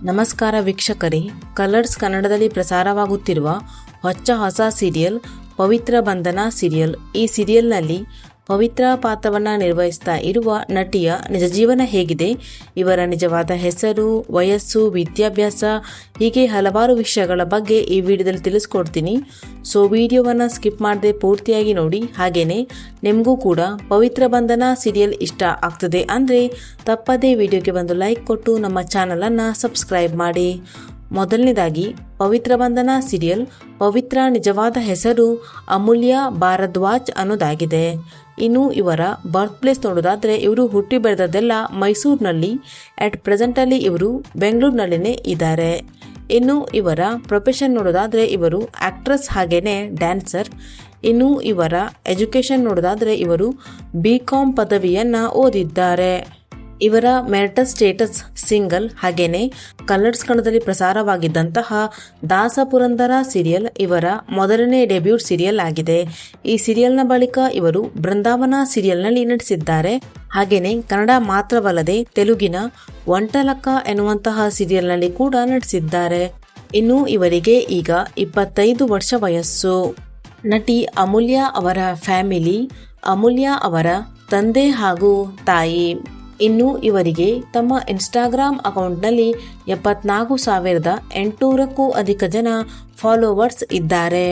ನಮಸ್ಕಾರ ವೀಕ್ಷಕರೇ, ಕಲರ್ಸ್ ಕನ್ನಡದಲ್ಲಿ ಪ್ರಸಾರವಾಗುತ್ತಿರುವ ಹೊಸ ಸೀರಿಯಲ್ ಪವಿತ್ರ ಬಂಧನ ಸೀರಿಯಲ್. ಈ ಸೀರಿಯಲ್ನಲ್ಲಿ ಪವಿತ್ರ ಪಾತ್ರವನ್ನು ನಿರ್ವಹಿಸ್ತಾ ಇರುವ ನಟಿಯ ನಿಜ ಜೀವನ ಹೇಗಿದೆ, ಇವರ ನಿಜವಾದ ಹೆಸರು, ವಯಸ್ಸು, ವಿದ್ಯಾಭ್ಯಾಸ ಹೀಗೆ ಹಲವಾರು ವಿಷಯಗಳ ಬಗ್ಗೆ ಈ ವಿಡಿಯೋದಲ್ಲಿ ತಿಳಿಸ್ಕೊಡ್ತೀನಿ. ಸೊ ವಿಡಿಯೋವನ್ನು ಸ್ಕಿಪ್ ಮಾಡದೆ ಪೂರ್ತಿಯಾಗಿ ನೋಡಿ. ಹಾಗೆಯೇ ನಿಮಗೂ ಕೂಡ ಪವಿತ್ರ ಬಂಧನ ಸೀರಿಯಲ್ ಇಷ್ಟ ಆಗ್ತದೆ ಅಂದರೆ ತಪ್ಪದೇ ವಿಡಿಯೋಗೆ ಒಂದು ಲೈಕ್ ಕೊಟ್ಟು ನಮ್ಮ ಚಾನಲನ್ನು ಸಬ್ಸ್ಕ್ರೈಬ್ ಮಾಡಿ. ಮೊದಲನೇದಾಗಿ ಪವಿತ್ರ ಬಂಧನ ಸೀರಿಯಲ್ ಪವಿತ್ರ ನಿಜವಾದ ಹೆಸರು ಅಮೂಲ್ಯ ಭಾರದ್ವಾಜ್ ಅನ್ನೋದಾಗಿದೆ. ಇನ್ನು ಇವರ ಬರ್ತ್ ಪ್ಲೇಸ್ ನೋಡೋದಾದರೆ ಇವರು ಹುಟ್ಟಿ ಬೆಳೆದದ್ದೆಲ್ಲ ಮೈಸೂರಿನಲ್ಲಿ, ಅಟ್ ಪ್ರೆಸೆಂಟಲ್ಲಿ ಇವರು ಬೆಂಗಳೂರಿನಲ್ಲಿನೇ ಇದ್ದಾರೆ. ಇನ್ನು ಇವರ ಪ್ರೊಫೆಷನ್ ನೋಡೋದಾದರೆ ಇವರು ಆಕ್ಟ್ರೆಸ್ ಹಾಗೇನೆ ಡ್ಯಾನ್ಸರ್. ಇನ್ನು ಇವರ ಎಜುಕೇಷನ್ ನೋಡೋದಾದರೆ ಇವರು BCom ಪದವಿಯನ್ನು ಓದಿದ್ದಾರೆ. ಇವರ ಮ್ಯಾರಿಟಲ್ ಸ್ಟೇಟಸ್ ಸಿಂಗಲ್. ಹಾಗೇನೆ ಕಲರ್ಸ್ ಕನ್ನಡದಲ್ಲಿ ಪ್ರಸಾರವಾಗಿದ್ದಂತಹ ದಾಸಪುರಂದರ ಸೀರಿಯಲ್ ಇವರ ಮೊದಲನೇ ಡೆಬ್ಯೂಟ್ ಸೀರಿಯಲ್ ಆಗಿದೆ. ಈ ಸೀರಿಯಲ್ನ ಬಳಿಕ ಇವರು ಬೃಂದಾವನ ಸೀರಿಯಲ್ನಲ್ಲಿ ನಟಿಸಿದ್ದಾರೆ. ಹಾಗೇನೆ ಕನ್ನಡ ಮಾತ್ರವಲ್ಲದೆ ತೆಲುಗಿನ ಒಂಟಲಕ್ಕ ಎನ್ನುವಂತಹ ಸೀರಿಯಲ್ನಲ್ಲಿ ಕೂಡ ನಟಿಸಿದ್ದಾರೆ. ಇನ್ನು ಇವರಿಗೆ ಈಗ 25 ವರ್ಷ ವಯಸ್ಸು. ನಟಿ ಅಮೂಲ್ಯ ಅವರ ಫ್ಯಾಮಿಲಿ, ಅಮೂಲ್ಯ ಅವರ ತಂದೆ ಹಾಗೂ ತಾಯಿ. ಇನ್ನು ಇವರಿಗೆ ತಮ್ಮ ಇನ್ಸ್ಟಾಗ್ರಾಮ್ ಅಕೌಂಟ್ನಲ್ಲಿ 74,800ಕ್ಕೂ ಅಧಿಕ ಜನ ಫಾಲೋವರ್ಸ್ ಇದ್ದಾರೆ.